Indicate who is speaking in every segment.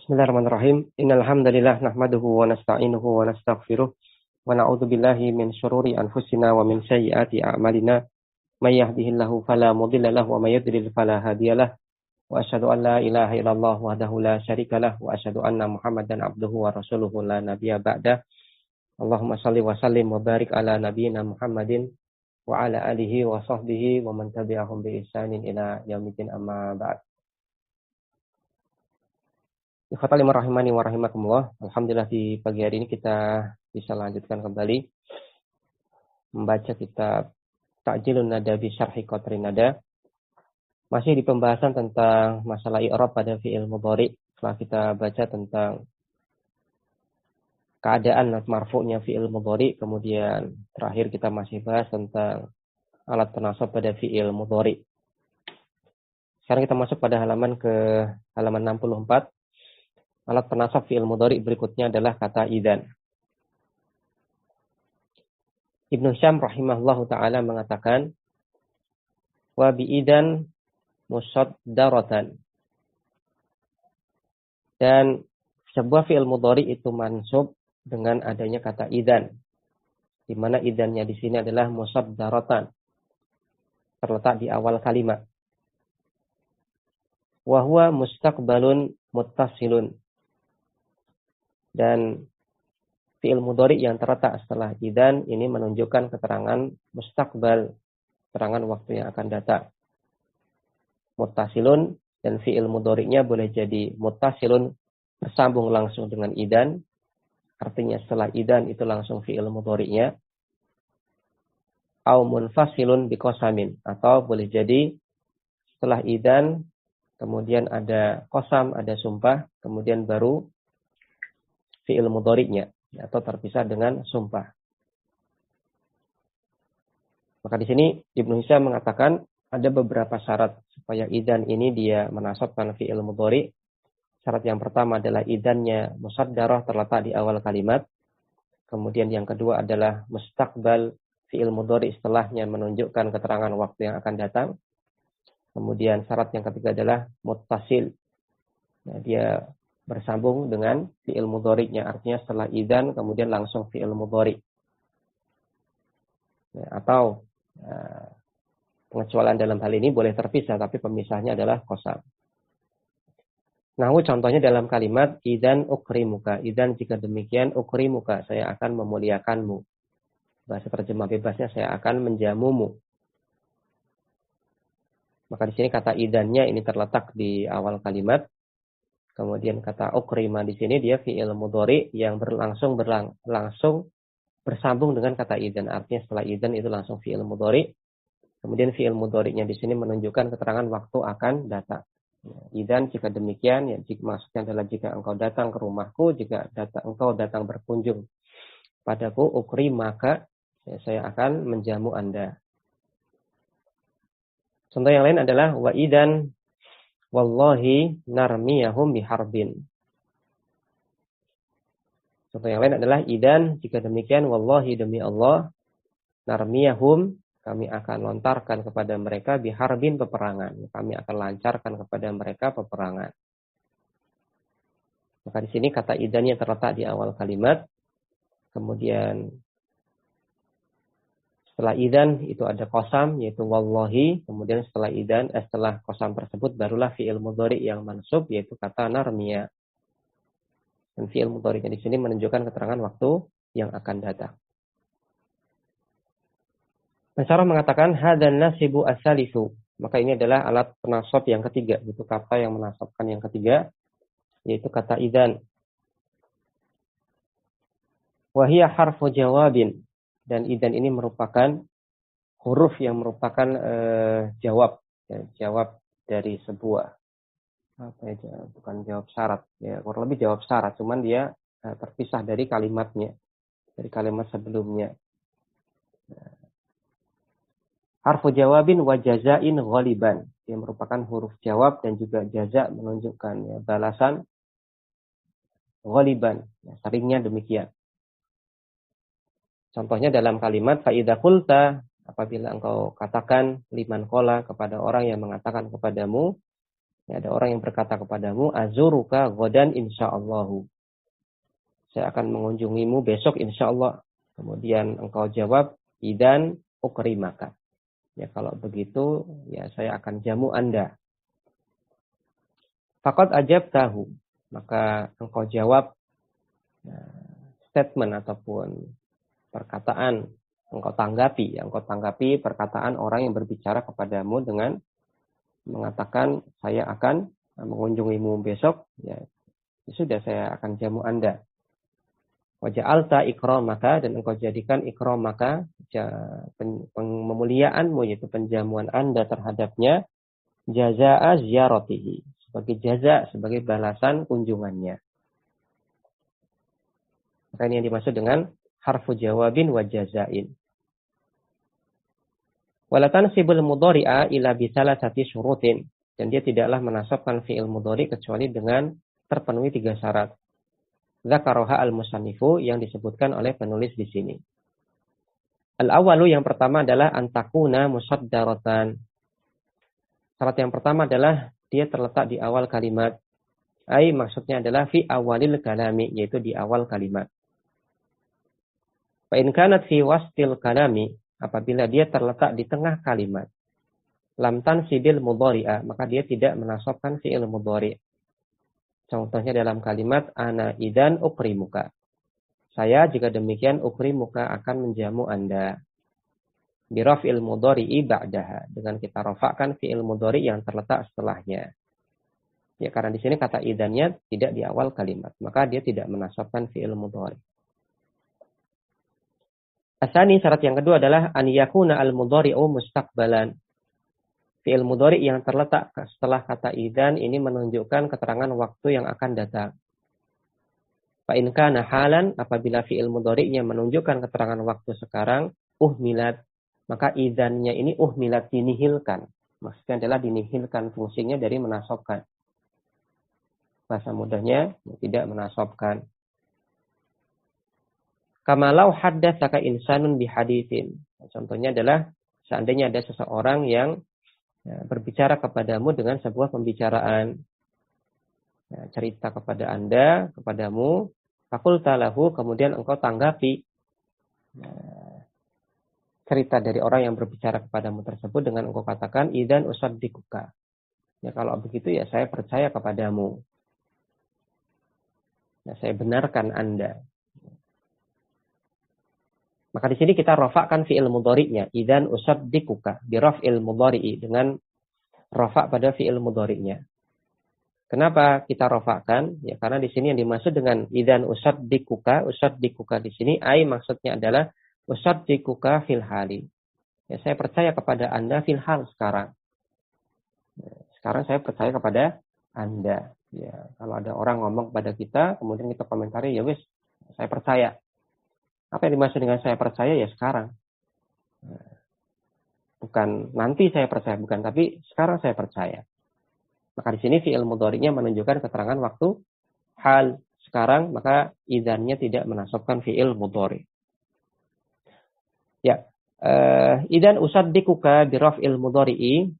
Speaker 1: Bismillahirrahmanirrahim. Innal hamdalillah nahmaduhu wa nasta'inuhu wa nastaghfiruh wa na'udzu billahi min syururi anfusina wa min sayyiati a'malina. May yahdihillahu fala mudilla lahu wa may yudlil fala hadiyalah. Wa asyhadu an la ilaha illallah wahdahu la syarikalah wa asyhadu anna Muhammadan abduhu wa rasuluhu la nabiyya ba'dah. Allahumma shalli wa sallim wa barik ala nabiyyina Muhammadin wa ala alihi wa sahbihi wa man tabi'ahum bi ihsanin ila yaumiddin amma ba'd. Ikhwatal rahimani wa rahimakumullah. Alhamdulillah di pagi hari ini kita bisa lanjutkan kembali membaca kitab Ta'jilun Nada bi Syarhi Qatrin Nada. Masih di pembahasan tentang masalah i'rab pada fi'il mudhari. Setelah kita baca tentang keadaan marfu'nya fi'il mudhari, kemudian terakhir kita masih bahas tentang alat penasab pada fi'il mudhari. Sekarang kita masuk pada halaman 64. Alat penasab fi'il mudhari berikutnya adalah kata idzan. Ibnu Syam rahimahullahu ta'ala mengatakan, wa bi idzan musaddaratan. Dan sebuah fi'il mudhari itu mansub dengan adanya kata idzan. Di mana idzannya di sini adalah musaddaratan. Terletak di awal kalimat. Wa huwa mustaqbalun muttasilun. Dan fi'il mudhari yang terletak setelah idzan ini menunjukkan keterangan mustaqbal, keterangan waktu yang akan datang. Muttasilun, dan fi'il mudhari'nya boleh jadi muttasilun, bersambung langsung dengan idzan, artinya setelah idzan itu langsung fi'il mudhari'nya. Au munfasilun biqasamin, atau boleh jadi setelah idzan kemudian ada qasam, ada sumpah, kemudian baru fi'il mudhari'nya, atau terpisah dengan sumpah. Maka di sini Ibnu Hisham mengatakan ada beberapa syarat supaya idzan ini dia menasabkan fi'il mudhari'. Syarat yang pertama adalah idzannya musaddarah, terletak di awal kalimat. Kemudian yang kedua adalah mustaqbal, fi'il mudhari' setelahnya menunjukkan keterangan waktu yang akan datang. Kemudian syarat yang ketiga adalah muttasil. Nah, dia bersambung dengan fi'il mudhari'nya, artinya setelah idzan kemudian langsung fi'il mudhari'. Ya, atau pengecualian dalam hal ini boleh terpisah, tapi pemisahnya adalah qasam. Nah, contohnya dalam kalimat idzan ukrimuka. Idzan jika demikian ukrimuka, saya akan memuliakanmu. Bahasa terjemah bebasnya saya akan menjamumu. Maka di sini kata idzannya ini terletak di awal kalimat. Kemudian kata ukrima di sini dia fi'il mudhari yang langsung bersambung dengan kata idzan. Artinya setelah idzan itu langsung fi'il mudhari. Kemudian fi'il mudhari'nya di sini menunjukkan keterangan waktu akan datang. Idzan jika demikian, ya maksudnya adalah jika engkau datang ke rumahku, jika engkau datang berkunjung padaku, ukrimaka, ya, saya akan menjamu Anda. Contoh yang lain adalah wa idzan wallahi narmiyahum biharbin. Contoh yang lain adalah idzan jika demikian wallahi demi Allah narmiyahum kami akan lontarkan kepada mereka biharbin peperangan. Kami akan lancarkan kepada mereka peperangan. Maka di sini kata idzannya terletak di awal kalimat. Kemudian setelah idzan itu ada qasam yaitu wallahi, kemudian setelah qasam tersebut barulah fi'il mudhari yang mansub yaitu kata narmiya. Dan fi'il mudhari di sini menunjukkan keterangan waktu yang akan datang. Syarah mengatakan hadan nasibu as-salisu. Maka ini adalah alat penasab yang ketiga, itu kata yang menasabkan yang ketiga yaitu kata idzan. Wa hiya harfu jawabin. Dan idzan ini merupakan huruf yang merupakan jawab, ya, jawab dari sebuah bukan jawab syarat, ya kurang lebih jawab syarat, cuman dia terpisah dari kalimatnya, dari kalimat sebelumnya. Harfu jawabin wa jazain ghaliban, yang merupakan huruf jawab dan juga jaza menunjukkan ya, balasan ghaliban, ya, seringnya demikian. Contohnya dalam kalimat fa'idha qulta, apabila engkau katakan liman qala kepada orang yang mengatakan kepadamu, Ya, ada orang yang berkata kepadamu, azuruka ghadan insyaallahu. Saya akan mengunjungimu besok insyaallah. Kemudian engkau jawab, idan ukrimaka. Ya, kalau begitu, ya saya akan jamu Anda. Faqad ajabtahu. Maka engkau jawab statement ataupun perkataan, engkau tanggapi perkataan orang yang berbicara kepadamu dengan mengatakan saya akan mengunjungimu besok, ya sudah saya akan jamu Anda. Waja'alta ikramaka, dan engkau jadikan ikramaka pemuliaanmu, yaitu penjamuan Anda terhadapnya, jazaa ziyaratihi, sebagai jaza, sebagai balasan kunjungannya. Maka ini yang dimaksud dengan harfu jawabin wa jazain. Walatan sibul mudhari'a ila bisalasati syurutin, dan dia tidaklah menasabkan fi'il mudhari kecuali dengan terpenuhi 3 syarat. Dzakaraha al-musannifu, yang disebutkan oleh penulis di sini. Al-awwalu, yang pertama adalah antakuna musaddaratan. Syarat yang pertama adalah dia terletak di awal kalimat. Ai maksudnya adalah fi awalil kalami, yaitu di awal kalimat. Fa in kanat fi wastil kalami, apabila dia terletak di tengah kalimat, lam tansibil mudhari'a, maka dia tidak menasabkan fi'il mudhari'. Contohnya dalam kalimat ana idan ukrimuka. Saya jika demikian ukrimuka akan menjamu Anda. Biraf'il mudhari'i ba'daha, dengan kita rafa'kan fi'il mudhari' yang terletak setelahnya. Ya, karena di sini kata idannya tidak di awal kalimat, maka dia tidak menasabkan fi'il mudhari'. Asani, syarat yang kedua adalah an yakuna al-mudhari'u mustaqbalan. Fi'il mudhari' yang terletak setelah kata idan ini menunjukkan keterangan waktu yang akan datang. Fa in kana halan, apabila fi'il mudhari'nya menunjukkan keterangan waktu sekarang, uhmilat, maka idannya ini uhmilat, dinihilkan. Maksudnya adalah dinihilkan fungsinya dari menasabkan. Bahasa mudahnya tidak menasabkan. Kamalau haddatsaka insanun bihaditsin. Contohnya adalah seandainya ada seseorang yang berbicara kepadamu dengan sebuah pembicaraan. Cerita kepada Anda, kepadamu, fakulta lahu, kemudian engkau tanggapi cerita dari orang yang berbicara kepadamu tersebut dengan engkau katakan idan usaddikuka. Ya, kalau begitu ya saya percaya kepadamu. Ya, saya benarkan Anda. Maka di sini kita rafa'kan fi'il mudhari'nya, idan usaddikuka, bi raf'il mudhari'i, dengan rafa' pada fi'il mudhari'nya. Kenapa kita rafa'kan? Ya, karena di sini yang dimaksud dengan idan usaddikuka di sini ai maksudnya adalah usaddikuka fil hali. Ya, saya percaya kepada Anda fil hal sekarang. Ya, sekarang saya percaya kepada Anda. Ya, kalau ada orang ngomong kepada kita, kemudian kita komentari, ya wis, saya percaya. Apa yang dimaksud dengan saya percaya? Ya sekarang. Bukan nanti saya percaya, bukan, tapi sekarang saya percaya. Maka di sini fi'il mudhari'nya menunjukkan keterangan waktu hal sekarang, maka idzannya tidak menasabkan fi'il mudhari'. Ya, idzan usaddikuka bi raf'il mudhari'i,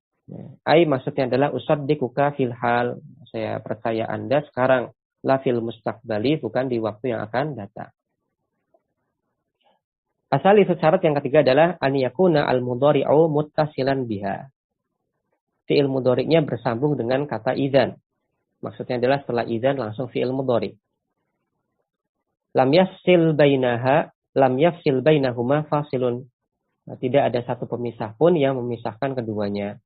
Speaker 1: ai maksudnya adalah usaddikuka fil hal, saya percaya Anda sekarang, la fil mustaqbali, bukan di waktu yang akan datang. Asal itu syarat yang ketiga adalah an yakuna al-mudhari'u muttasilan biha. Fi'il mudhari'nya bersambung dengan kata idzan. Maksudnya adalah setelah idzan langsung fi'il mudhari'. Lam yafsil bainahuma fasilun. Nah, tidak ada satu pemisah pun yang memisahkan keduanya.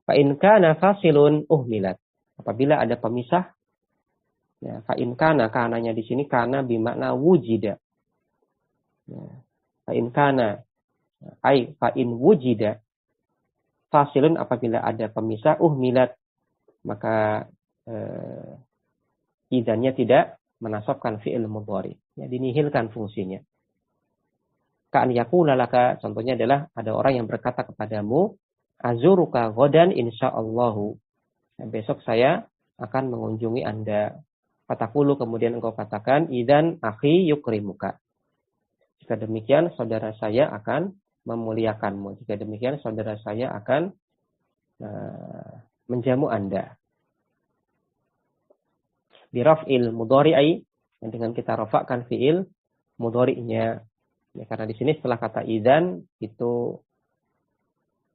Speaker 1: Fa in kana fasilun uhmilat. Apabila ada pemisah, ya, fa in kana, kananya di sini kana bimakna wujida. Fa in kana ai fa in wujida fasilun, apabila ada pemisah, uhmilat, maka idzannya tidak menasabkan fi'il mudhari', ya, dinihilkan fungsinya. Ka'an yaqula laka, contohnya adalah ada orang yang berkata kepadamu, azuruka ghadan insyaallahu. Nah, besok saya akan mengunjungi Anda. Fataqulu, kemudian engkau katakan idzan akhi yukrimuka. Jika demikian, saudara saya akan memuliakanmu. Jika demikian, saudara saya akan menjamu Anda. Biraf'il mudhari'i, dengan kita rafa'kan fi'il mudhari'nya. Ya, karena di sini setelah kata idzan itu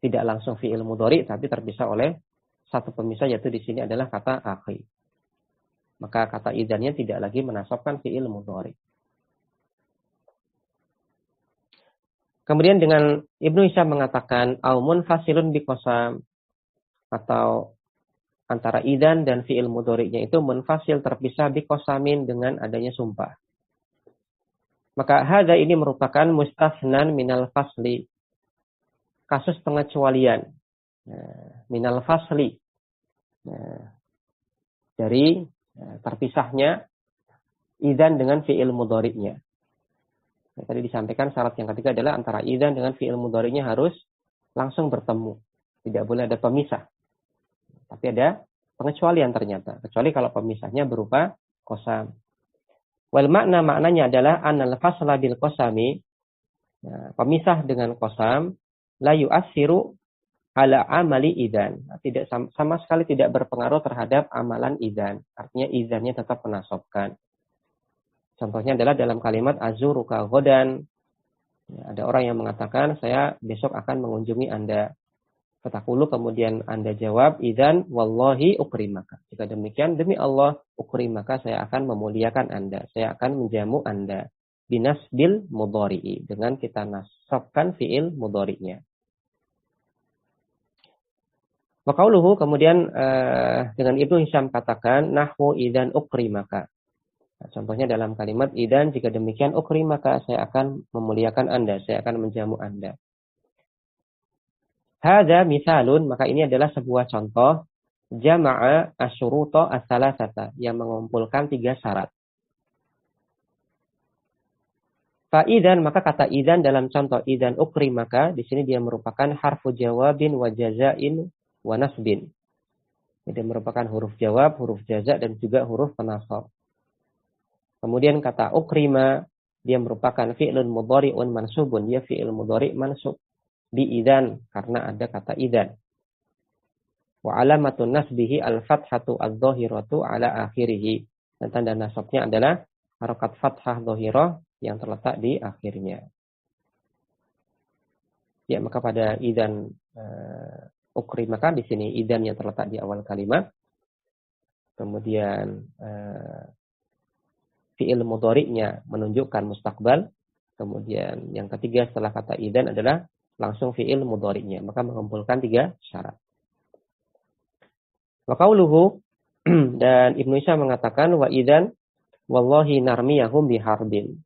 Speaker 1: tidak langsung fi'il mudhari' tapi terpisah oleh satu pemisah, yaitu di sini adalah kata akhi. Maka kata idzannya tidak lagi menasabkan fi'il mudhari'. Kemudian dengan Ibnu Hisham mengatakan au munfasilun biqasam, atau antara idzan dan fi'il mudhari'nya itu munfasil, terpisah biqasamin, dengan adanya sumpah. Maka hadza ini merupakan mustasnan minal fasli, kasus pengecualian. Minal fasli, dari terpisahnya idzan dengan fi'il mudhari'nya. Tadi disampaikan syarat yang ketiga adalah antara idzan dengan fi'il mudhari'nya harus langsung bertemu. Tidak boleh ada pemisah. Tapi ada pengecualian ternyata. Kecuali kalau pemisahnya berupa qasam. Wal maknanya adalah annal fasla bil qasami, pemisah dengan qasam, la yu'assiru ala amali idzan. Tidak sama sekali tidak berpengaruh terhadap amalan idzan. Artinya idzannya tetap menasobkan. Contohnya adalah dalam kalimat azuruka ghadan. Ya, ada orang yang mengatakan, saya besok akan mengunjungi Anda. Fatakulu, kemudian Anda jawab, idzan wallahi ukrimaka. Jika demikian, demi Allah ukrimaka, saya akan memuliakan Anda. Saya akan menjamu Anda. Binasbil mudhari'i, dengan kita nasabkan fi'il mudhari'nya. Wa qauluhu, kemudian dengan Ibnu Hisham katakan, nahwu idzan ukrimaka. Nah, contohnya dalam kalimat idzan, jika demikian ukrimaka, saya akan memuliakan Anda, saya akan menjamu Anda. Hadza misalun, maka ini adalah sebuah contoh jama'a asyuruta as-salasata, yang mengumpulkan 3 syarat. Fa idzan, maka kata idzan dalam contoh idzan ukrimaka, di sini dia merupakan harfu jawabin wa jazain wa nasbin. Dia merupakan huruf jawab, huruf jaza, dan juga huruf penasab. Kemudian kata ukrima, dia merupakan fi'lun mudhari'un mansubun, dia fi'il mudhari' mansub bi idzan, karena ada kata idzan. Wa alamatun nasbihi al-fathatu adh-dhahiratu ala akhirih. Dan tanda nasabnya adalah harakat fathah dhahirah yang terletak di akhirnya. Ya, maka pada idzan ukrimaka, di sini idzan yang terletak di awal kalimat. Kemudian fi'il mudhari'nya menunjukkan mustaqbal. Kemudian yang ketiga setelah kata idzan adalah langsung fi'il mudhari'nya. Maka mengumpulkan 3 syarat. Wa qauluhu, dan Ibnu Hisham mengatakan wa idzan wallahi narmiyahum biharbin.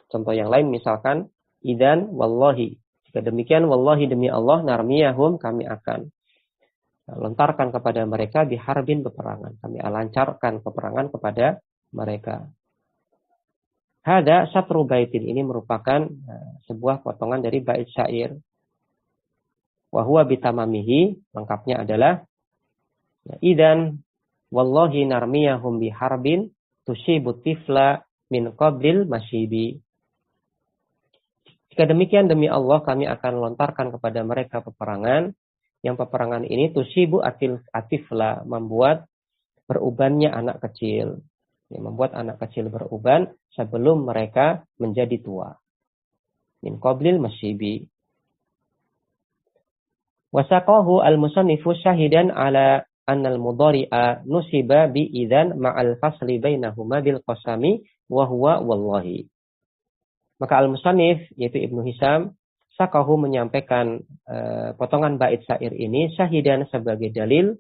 Speaker 1: Contoh yang lain misalkan idzan wallahi. Jika demikian wallahi demi Allah narmiyahum, kami akan lontarkan kepada mereka biharbin, peperangan. Kami lancarkan peperangan kepada mereka. Hada syatru baitin, ini merupakan sebuah potongan dari bait syair. Wa huwa bitamamihi, lengkapnya adalah idzan wallahi narmiyahum biharbin tusibu tifla min qablil masyibi. Jika demikian demi Allah kami akan lontarkan kepada mereka peperangan, yang peperangan ini tusibu atifla, membuat berubannya anak kecil. Ya, membuat anak kecil beruban sebelum mereka menjadi tua. Min qablil masyibi. Wasaqahu al-musannifu syahidan ala annal mudhari'a nusiba bi idzan ma'al fasli bainahuma bil qasami wa huwa wallahi. Maka al-musannif yaitu Ibnu Hisham saqahu menyampaikan potongan bait syair ini syahidan sebagai dalil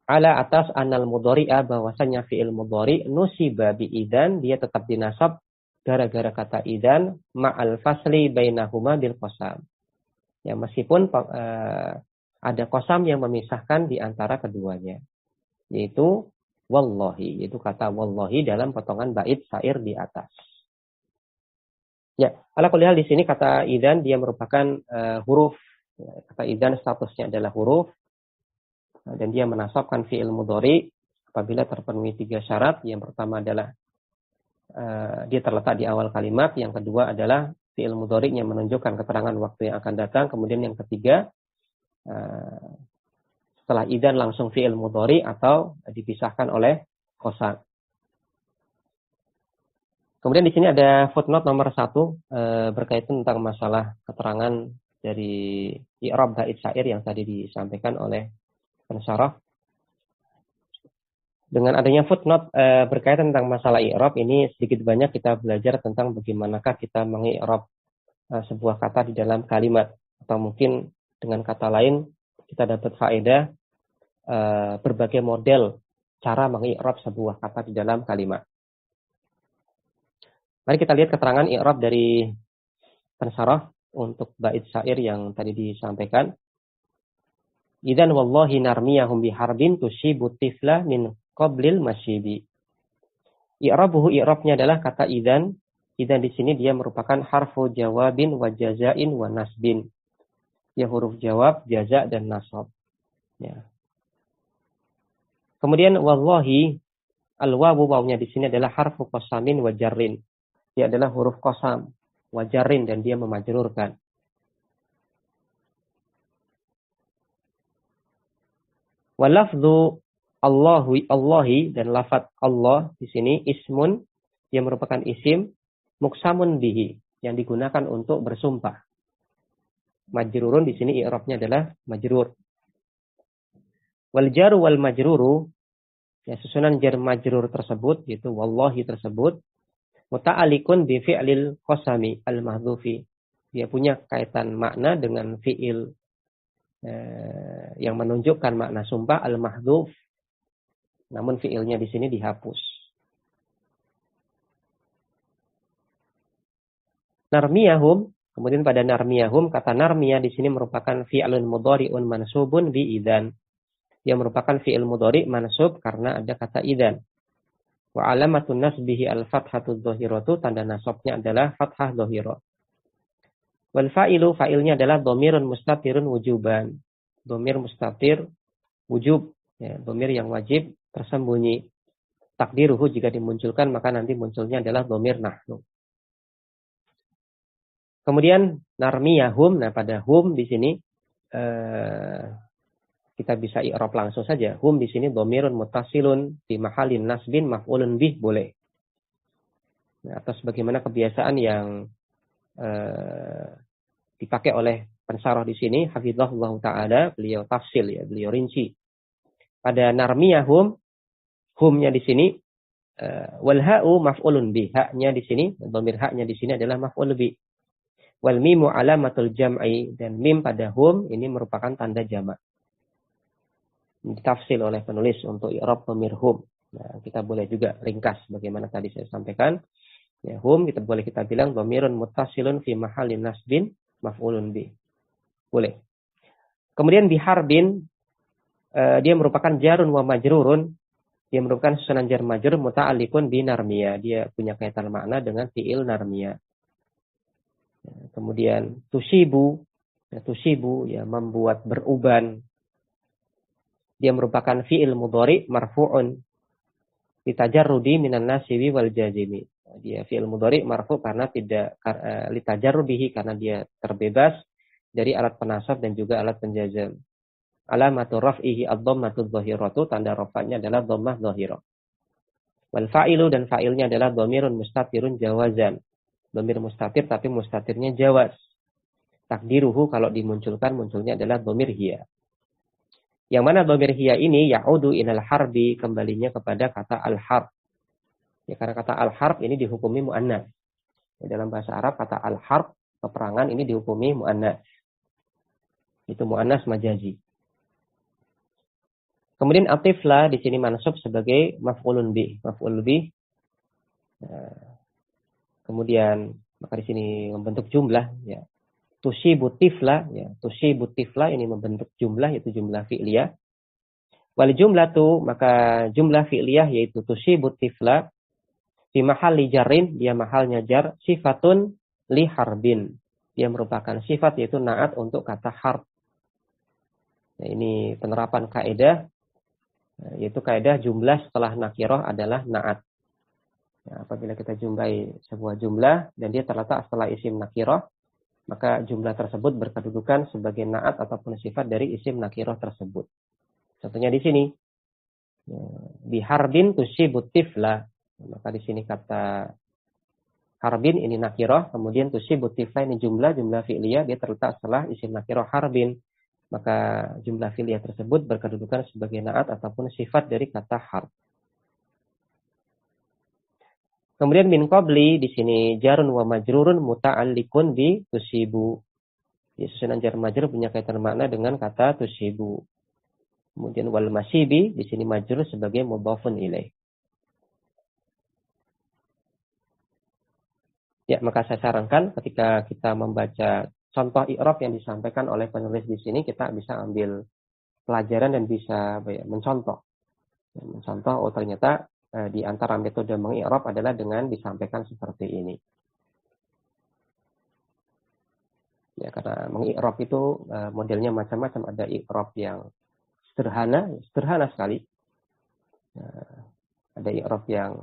Speaker 1: ala atas anal mudhari'a, bahwasanya fi'il mudhari' nusiba bi idzan, dia tetap dinasab gara-gara kata idzan ma'al fasli bainahuma bil qasam. Ya, meskipun ada qasam yang memisahkan di antara keduanya, yaitu wallahi, yaitu kata wallahi dalam potongan bait syair di atas. Ya, ala kulli hal di sini kata idzan dia merupakan huruf. Ya, kata idzan statusnya adalah huruf. Dan dia menasabkan fi'il mudhari apabila terpenuhi 3 syarat. Yang pertama adalah dia terletak di awal kalimat. Yang kedua adalah fi'il mudhari yang menunjukkan keterangan waktu yang akan datang. Kemudian yang ketiga Setelah idzan langsung fi'il mudhari atau dipisahkan oleh qasam. Kemudian di sini ada footnote nomor 1 berkaitan tentang masalah keterangan dari i'rab bait syair yang tadi disampaikan oleh pensyarah. Dengan adanya footnote berkaitan tentang masalah i'rab ini sedikit banyak kita belajar tentang bagaimanakah kita mengi'rab sebuah kata di dalam kalimat, atau mungkin dengan kata lain kita dapat faedah berbagai model cara mengi'rab sebuah kata di dalam kalimat. Mari kita lihat keterangan i'rab dari pensyarah untuk bait syair yang tadi disampaikan. Idzan wallahi narmiyahum biharbin tusibu tifla min qablil masyibi. I'rabuhu, i'rabnya adalah kata idzan. Idzan di sini dia merupakan harfu jawabin wa jazain wa nasbin. Ya huruf jawab, jaza dan nasab. Ya. Kemudian wallahi, al-wawu, wawunya di sini adalah harfu qasamin wa jarrin. Dia adalah huruf qasam wa jarrin dan dia memajrurkan. Wa lafdhu Allahi dan lafaz Allah di sini ismun, yang merupakan isim muksamun bihi yang digunakan untuk bersumpah. Majrurun di sini i'rabnya adalah majrur. Wal jaru wal majruru, ya susunan jar majrur tersebut yaitu wallahi tersebut muta'alliqun bi fi'lil qasami al mahdhufi. Dia punya kaitan makna dengan fi'il yang menunjukkan makna sumpah al mahdhuf. Namun fi'ilnya di sini dihapus. Narmiyahum, kemudian pada narmiyahum, kata narmiyah di sini merupakan fi'lun mudhari'un mansubun bi idzan. Yang merupakan fi'il mudhari' mansub karena ada kata idzan. Wa alamatun nasbihi al-fathatu dhahiratu, tanda nasabnya adalah fathah dhahirah. Wal fa'ilu, fa'ilnya adalah dhamirun mustatirun wujuban. Dhamir mustatir wujub, ya, dhamir yang wajib tersembunyi. Takdiruhu, jika dimunculkan maka nanti munculnya adalah dhamir nahnu. Kemudian narmiyahum, nah pada hum di sini kita bisa i'rab langsung saja. Hum di sini dhamirun muttasilun fi mahallin nasbin maf'ulun bih, boleh. Nah, atas bagaimana kebiasaan yang dipakai oleh pensyarah di sini, hafizahullah taala, beliau tafsil, ya, beliau rinci. Pada narmiyahum, humnya di sini wal ha'u maf'ulun bih, haknya di sini, dhamir haknya di sini adalah maf'ul bih. Wal mimu alamatul jam'i, dan mim pada hum ini merupakan tanda jamak. Ditafsil oleh penulis untuk i'rab dhamir hum. Nah, kita boleh juga ringkas bagaimana tadi saya sampaikan. Ya, hum kita boleh kita bilang dhamirun muttasilun fi mahallin nasbin maf'ulun bih. Boleh. Kemudian biharbin, dia merupakan jarun wa majrurun. Dia merupakan susunan jar majrur muta'alliqun bi narmiyah. Dia punya kaitan makna dengan fi'il narmiyah. Kemudian tusibu, ya membuat beruban. Dia merupakan fi'il mudhari marfu'un litajarrudi minan nasibi wal jazimi. Dia fi'il mudhari marfu' karena tidak litajarrudihi, karena dia terbebas dari alat penasab dan juga alat penjazam. Alamatu raf'ihi ad-dhammatu dhahiratu, tanda rafa'nya adalah dhammah dhahirah. Wal fa'ilu, dan fa'ilnya adalah dhamirun mustatirun jawazan. Dhamir mustatir tapi mustatirnya jawaz. Takdiruhu, kalau dimunculkan munculnya adalah dhamir hiya. Yang mana dhamir hiya ini ya'udu ilal harbi, kembalinya kepada kata al-harb. Ya, karena kata al-harb ini dihukumi mu'annas. Ya, dalam bahasa Arab kata al-harb, peperangan, ini dihukumi mu'annas. Itu mu'annas majazi. Kemudian atifla di sini mansub sebagai maf'ulun bih. Maf'ul bih. Kemudian maka di sini membentuk jumlah, ya. Tusibu tifla, ya. Tusibu tifla ini membentuk jumlah, yaitu jumlah fi'liyah. Wal jumlatu, maka jumlah fi'liyah yaitu tusibu tifla fi mahalli jarrin, dia mahalnya jar, sifatun li harbin. Dia merupakan sifat, yaitu na'at untuk kata harb. Nah, ini penerapan kaidah, yaitu kaidah jumlah setelah nakirah adalah na'at. Nah, apabila kita jumpai sebuah jumlah dan dia terletak setelah isim nakirah, maka jumlah tersebut berkedudukan sebagai na'at ataupun sifat dari isim nakirah tersebut. Contohnya di sini, biharbin tusibut tifla. Maka di sini kata harbin ini nakirah, kemudian tusibut tifla ini jumlah fi'liyah, dia terletak setelah isim nakirah harbin. Maka jumlah fi'liyah tersebut berkedudukan sebagai na'at ataupun sifat dari kata harb. Kemudian min qabli di sini jarun wa majrurun muta'alliqun bi tusibu. Di susunan jar majrur punya kaitan makna dengan kata tusibu. Kemudian wal masibi di sini majrur sebagai mudhafun ilaih. Ya, maka saya sarankan ketika kita membaca contoh i'rab yang disampaikan oleh penulis di sini, kita bisa ambil pelajaran dan bisa mencontoh. Mencontoh, oh ternyata di antara metode mengi'rab adalah dengan disampaikan seperti ini. Ya, karena mengi'rab itu modelnya macam-macam. Ada i'rab yang sederhana sekali. Ada i'rab yang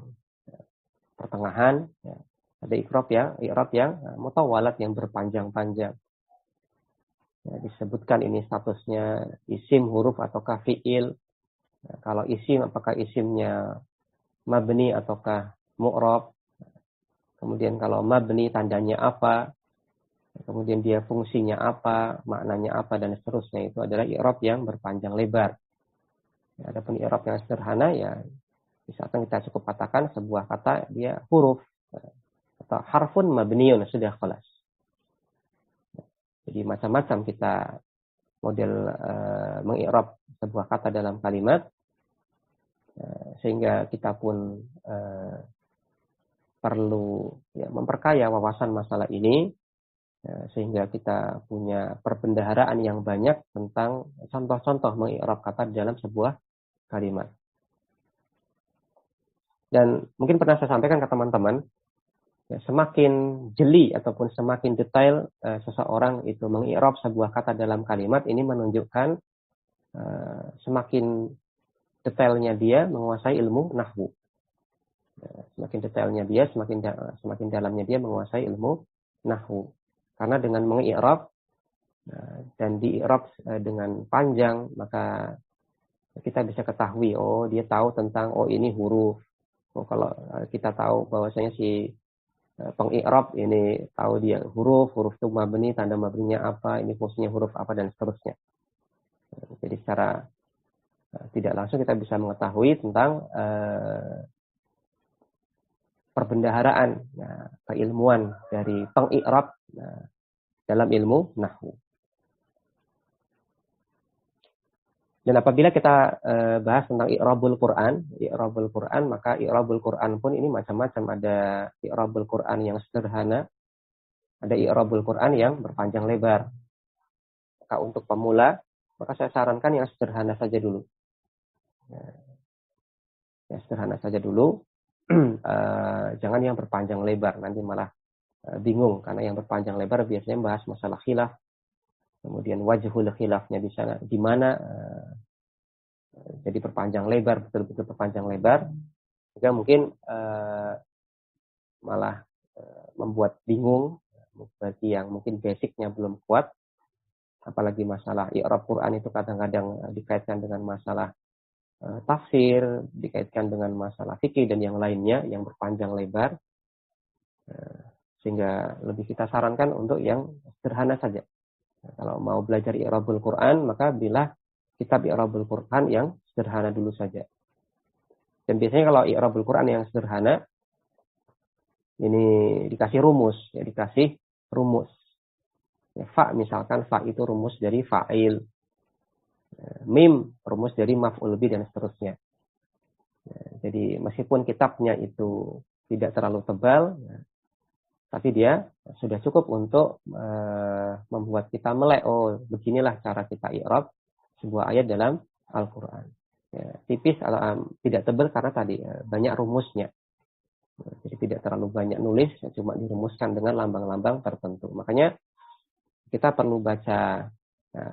Speaker 1: pertengahan, ya. Ada i'rab yang mutawalat, yang berpanjang-panjang. Ya, disebutkan ini statusnya isim, huruf, ataukah fi'il. Nah, kalau isim, apakah isimnya mabni ataukah mu'rab. Kemudian kalau mabni tandanya apa. Kemudian dia fungsinya apa, maknanya apa, dan seterusnya. Itu adalah i'rab yang berpanjang lebar. Ya, adapun i'rab yang sederhana, ya misalkan kita cukup katakan sebuah kata dia huruf atau harfun mabniun, sudah kelas. Jadi macam-macam kita model mengi'rab sebuah kata dalam kalimat, sehingga kita pun perlu memperkaya wawasan masalah ini, sehingga kita punya perbendaharaan yang banyak tentang contoh-contoh mengi'rab kata dalam sebuah kalimat. Dan mungkin pernah saya sampaikan ke teman-teman, semakin jeli ataupun semakin detail seseorang itu mengi'rab sebuah kata dalam kalimat, ini menunjukkan semakin detailnya dia menguasai ilmu nahwu. Semakin detailnya dia, semakin dalamnya dia menguasai ilmu nahwu. Karena dengan mengi'rab dan di'i'rab dengan panjang, maka kita bisa ketahui, oh dia tahu tentang, oh ini huruf. Oh, kalau kita tahu bahwasanya si pengi'rab ini tahu dia huruf itu mabni, tanda mabninya apa, ini fungsinya huruf apa, dan seterusnya. Jadi secara tidak langsung kita bisa mengetahui tentang perbendaharaan, keilmuan dari pengi'rab dalam ilmu nahwu. Dan apabila kita bahas tentang i'rabul Quran, maka i'rabul Quran pun ini macam-macam. Ada i'rabul Quran yang sederhana, ada i'rabul Quran yang berpanjang lebar. Maka untuk pemula, maka saya sarankan yang sederhana saja dulu. Ya, sederhana saja dulu. Jangan yang berpanjang lebar, nanti malah bingung. Karena yang berpanjang lebar biasanya bahas masalah khilaf. Kemudian wajhul khilafnya di sana, di mana jadi berpanjang lebar, betul-betul berpanjang lebar, sehingga mungkin malah membuat bingung bagi yang mungkin basicnya belum kuat. Apalagi masalah i'rab Quran itu kadang-kadang dikaitkan dengan masalah tafsir, dikaitkan dengan masalah fikih dan yang lainnya yang berpanjang lebar, sehingga lebih kita sarankan untuk yang sederhana saja. Kalau mau belajar i'rabul Quran, maka belilah kitab i'rabul Quran yang sederhana dulu saja. Dan biasanya kalau i'rabul Quran yang sederhana, ini dikasih rumus. Ya, dikasih rumus. Ya, fa misalkan, fa itu rumus dari fa'il. Mim rumus dari maf'ul bih, dan seterusnya. Ya, jadi meskipun kitabnya itu tidak terlalu tebal, ya, tapi dia sudah cukup untuk membuat kita melek, oh beginilah cara kita i'rab sebuah ayat dalam Al-Quran. Ya, tipis atau tidak tebal karena tadi banyak rumusnya. Jadi tidak terlalu banyak nulis, cuma dirumuskan dengan lambang-lambang tertentu. Makanya kita perlu baca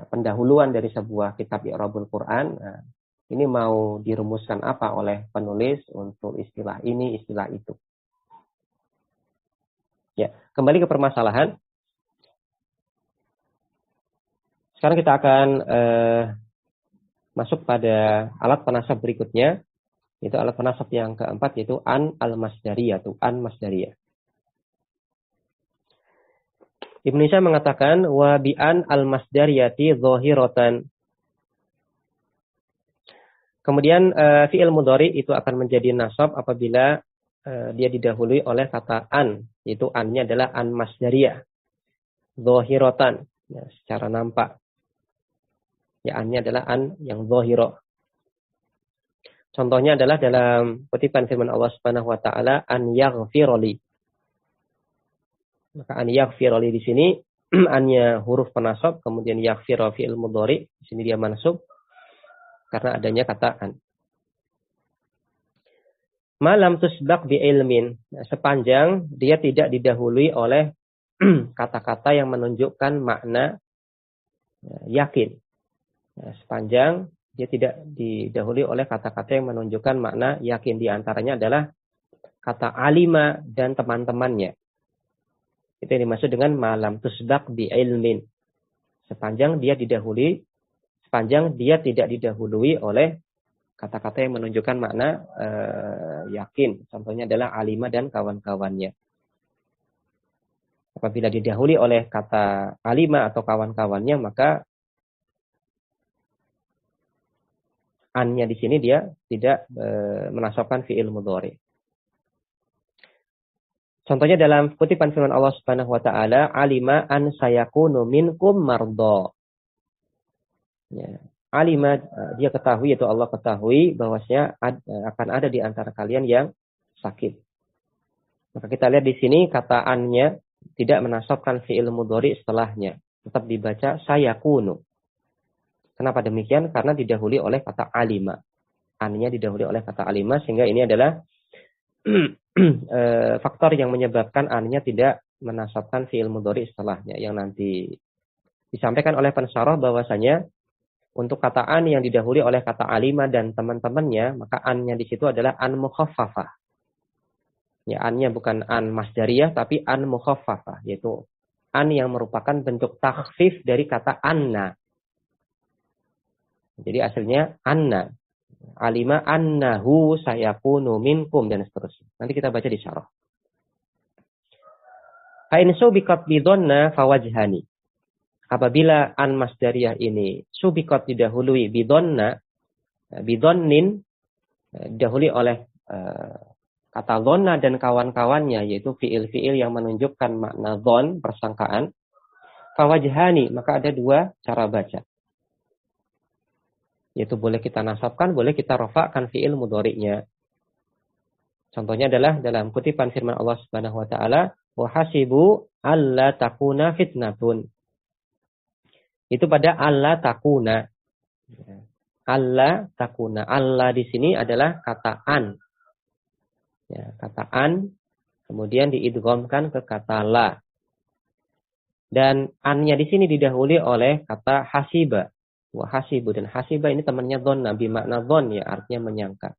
Speaker 1: pendahuluan dari sebuah kitab i'rabul Quran. Ini mau dirumuskan apa oleh penulis untuk istilah ini, istilah itu. Ya, kembali ke permasalahan. Sekarang kita akan masuk pada alat penasab berikutnya. Itu alat penasab yang keempat, yaitu an al-masdariyah. An masdariyah. Ibnu Hisham mengatakan, wa bi an al-masdariyati zahiratan. Kemudian fi'il mudhari itu akan menjadi nasab apabila dia didahului oleh kata an, yaitu an-nya adalah an masdariyah. Zahiratan, ya, secara nampak. Ya, an-nya adalah an yang zahira. Contohnya adalah dalam kutipan firman Allah Subhanahu wa taala, an yaghfirli. Maka an yaghfirli di sini an-nya huruf penasab, kemudian yaghfira fi'il mudhari, di sini dia mansub karena adanya kata an. Malam tusbaq bi ilmin, sepanjang dia tidak didahului oleh kata-kata yang menunjukkan makna yakin. Sepanjang dia tidak didahului oleh kata-kata yang menunjukkan makna yakin, di antaranya adalah kata alima dan teman-temannya. Itu yang dimaksud dengan malam tusbaq bi ilmin. Sepanjang dia tidak didahului oleh kata-kata yang menunjukkan makna yakin. Contohnya adalah alima dan kawan-kawannya. Apabila didahului oleh kata alima atau kawan-kawannya, maka an-nya di sini dia tidak menasabkan fi'il mudhari. Contohnya dalam kutipan firman Allah Subhanahu wa taala, alima an sayakunu minkum mardo. Ya. Alima, dia ketahui, yaitu Allah ketahui bahwasanya akan ada di antara kalian yang sakit. Maka kita lihat di sini kata an-nya tidak menasabkan fi'il mudhari setelahnya, tetap dibaca sayakunu. Kenapa demikian? Karena didahului oleh kata alima. An-nya didahului oleh kata alima, sehingga ini adalah faktor yang menyebabkan an-nya tidak menasabkan fi'il mudhari setelahnya, yang nanti disampaikan oleh pensyarah bahwasanya untuk kata an yang didahului oleh kata alima dan teman-temannya, maka an-nya di situ adalah an mukhaffafah. Ya, an-nya bukan an masdariyah tapi an mukhaffafah, yaitu an yang merupakan bentuk takhfif dari kata anna. Jadi aslinya anna. Alima annahu sayakunu minkum dan seterusnya. Nanti kita baca di syarah. Fa in subiqat bi dhanna fawajhani. Apabila an masdariyah ini subiqat didahului bi dhanna, bi dhannin, didahului oleh kata dhanna dan kawan-kawannya, yaitu fiil-fiil yang menunjukkan makna dhann, persangkaan, fawajhani, maka ada dua cara baca. Yaitu boleh kita nasabkan, boleh kita rafa'kan fi'il mudhari'nya. Contohnya adalah dalam kutipan firman Allah Subhanahu wa taala, wa hasibu alla takuna fitnatun. Itu pada alla takuna. Alla takuna. Alla di sini adalah kata an. Ya, kata an kemudian diidghamkan ke kata la. Dan an-nya di sini didahului oleh kata hasiba. Wa hasibu, dan hasiba ini temannya dhanna, bimakna dhann, ya, artinya menyangka.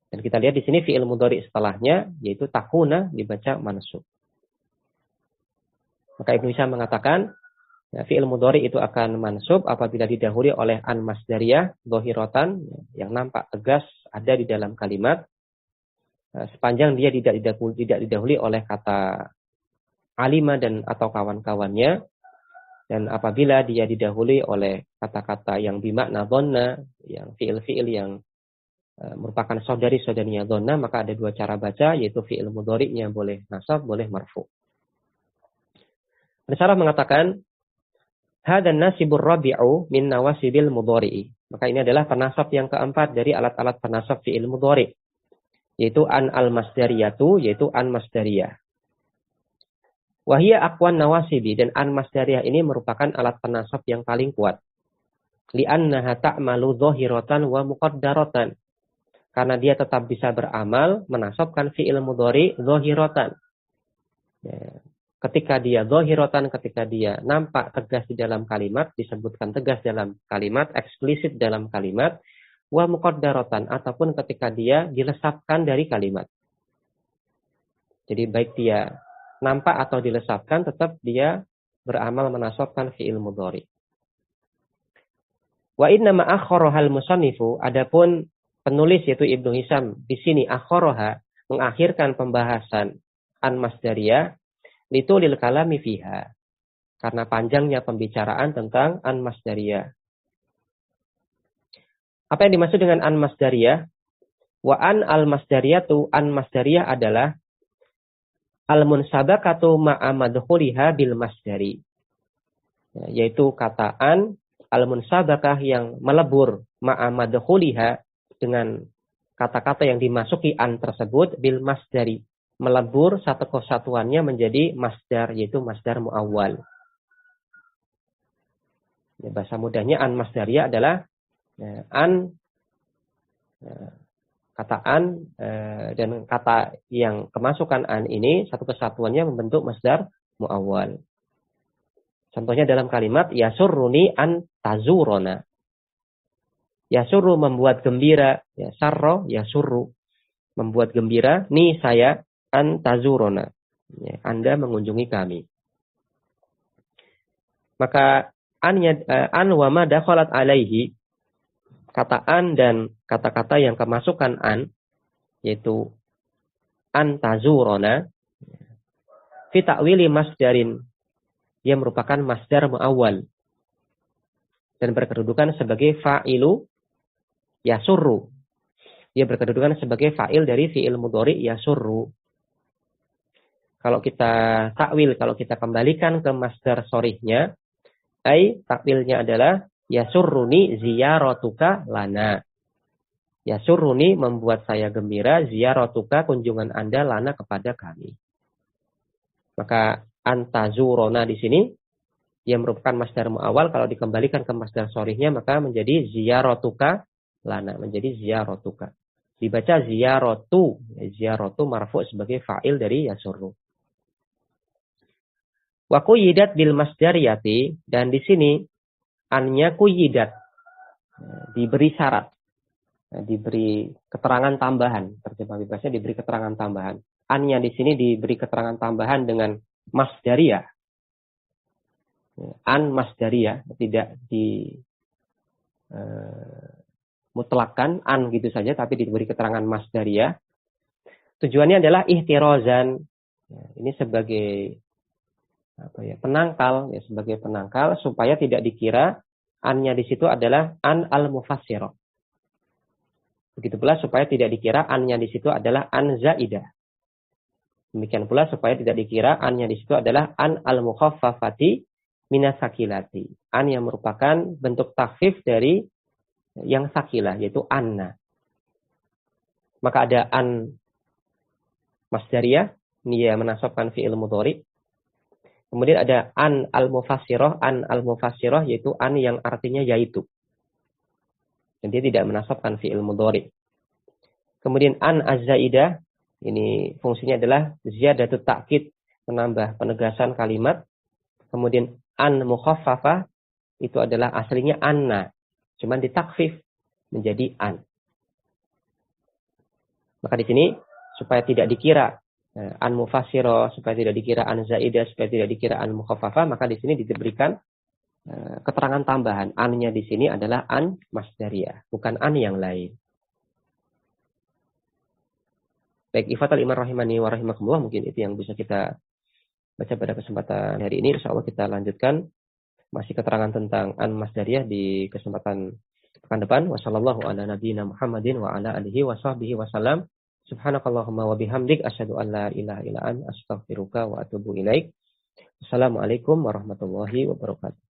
Speaker 1: Dan kita lihat di sini fi'il mudhari setelahnya yaitu takuna dibaca mansub. Maka Ibnu Hisham mengatakan ya, fi'il mudhari itu akan mansub apabila didahului oleh an masdariyah dhahiratan, yang nampak tegas ada di dalam kalimat, sepanjang dia tidak didahului oleh kata alima dan atau kawan-kawannya. Dan apabila dia didahului oleh kata-kata yang bimakna dhanna, yang fi'il-fi'il yang merupakan saudari-saudarinya dhanna, maka ada dua cara baca, yaitu fi'il mudhari'nya boleh nasab, boleh marfu'. Pensyarah mengatakan, hadan nasibur rabi'u min nawasibil mudhari'i. Maka ini adalah penasab yang keempat dari alat-alat penasab fi'il mudhari', yaitu an al-masdariyatu, yaitu an masdariyah. Wahia aqwan nawasibi, dan an masdariyah ini merupakan alat penasab yang paling kuat. Li'annaha ta'malu dhahiratan wa muqaddaratan. Karena dia tetap bisa beramal menasabkan fi'il mudhari dhahiratan. Ya. Ketika dia dhahiratan, ketika dia nampak tegas di dalam kalimat, disebutkan tegas dalam kalimat, eksplisit dalam kalimat, wa muqaddaratan, ataupun ketika dia dilesapkan dari kalimat. Jadi baik dia nampak atau dilesapkan, tetap dia beramal menasabkan fi'il mudhari. Wa inna ma akhorohal musannifu, adapun penulis yaitu Ibnu Hisam di sini akhoroha mengakhirkan pembahasan an masdariyah litulil kalami fiha, karena panjangnya pembicaraan tentang an masdariyah. Apa yang dimaksud dengan an masdariyah? Wa an al masdariyatu, an masdariyah adalah al munsabakatu ma'a madkhuliha bil masdari, yaitu kata an al munsabakah yang melebur ma'a madkhuliha dengan kata-kata yang dimasuki an tersebut bil masdari, melebur satu kesatuannya menjadi masdar, yaitu masdar muawwal. Bahasa mudahnya an masdariyah adalah an, kata an dan kata yang kemasukan an ini satu kesatuannya membentuk masdar muawwal. Contohnya dalam kalimat yasurruni an tazurona. Yasurru membuat gembira, ya sarro yasurru membuat gembira, ni saya an tazurona. Ya, Anda mengunjungi kami. Maka an wa ma dakhalat alaihi, kata an dan kata-kata yang kemasukan an, yaitu an tazurona, fi ta'wili masdarin, dia merupakan masdar muawwal dan berkedudukan sebagai fa'ilu yasurru. Dia berkedudukan sebagai fa'il dari fi'il mudhari yasurru. Kalau kita takwil, kalau kita kembalikan ke masdar sorihnya, takwilnya adalah yasurruni ziyaratuka lana. Yasurruni membuat saya gembira, ziyaratuka kunjungan Anda lana kepada kami. Maka antazurona di sini yang merupakan masdar muawwal, kalau dikembalikan ke masdar sorihnya maka menjadi ziyaratuka lana, menjadi ziyaratuka. Dibaca ziyaratu, ziyaratu marfu sebagai fa'il dari yasurru. Wa kuyidat bil masdariyati, dan di sini annya kuyidat, diberi syarat, diberi keterangan tambahan, terjemah bebasnya diberi keterangan tambahan. Annya di sini diberi keterangan tambahan dengan masdariyah. An masdariyah, tidak di mutlakkan an gitu saja, tapi diberi keterangan masdariyah. Tujuannya adalah ihtirozan. Ini sebagai penangkal, sebagai penangkal supaya tidak dikira annya di situ adalah an al-mufassirah. Begitu pula supaya tidak dikira annya di situ adalah an zaidah. Demikian pula supaya tidak dikira annya di situ adalah an al-mukhaffafati minasakilati. An yang merupakan bentuk takhfif dari yang sakilah, yaitu anna. Maka ada an masdariyah, dia menasabkan fi'il mudhari. Kemudian ada an al-mufassirah, yaitu an yang artinya yaitu. Dan dia tidak menasabkan fi'il mudhari. Kemudian an az-zaidah, ini fungsinya adalah ziyadatut ta'kid, menambah penegasan kalimat. Kemudian an mukhaffafah, itu adalah aslinya anna, cuman ditakfif menjadi an. Maka di sini supaya tidak dikira an mufassirah, supaya tidak dikira an zaidah, supaya tidak dikira an mukhaffafah, maka di sini diberikan keterangan tambahan. An-nya di sini adalah an masdariyah, bukan an yang lain. Baik, ifatul iman rahimani wa rahimakumullah, mungkin itu yang bisa kita baca pada kesempatan hari ini. Insyaallah kita lanjutkan masih keterangan tentang an masdariyah di kesempatan pekan depan. Wassallallahu ala nabiyina Muhammadin wa ala alihi wa sahbihi wasallam. Subhanakallahumma wa bihamdik asyhadu an la ilaha illa anta astaghfiruka wa atubu ilaik. Assalamualaikum warahmatullahi wabarakatuh.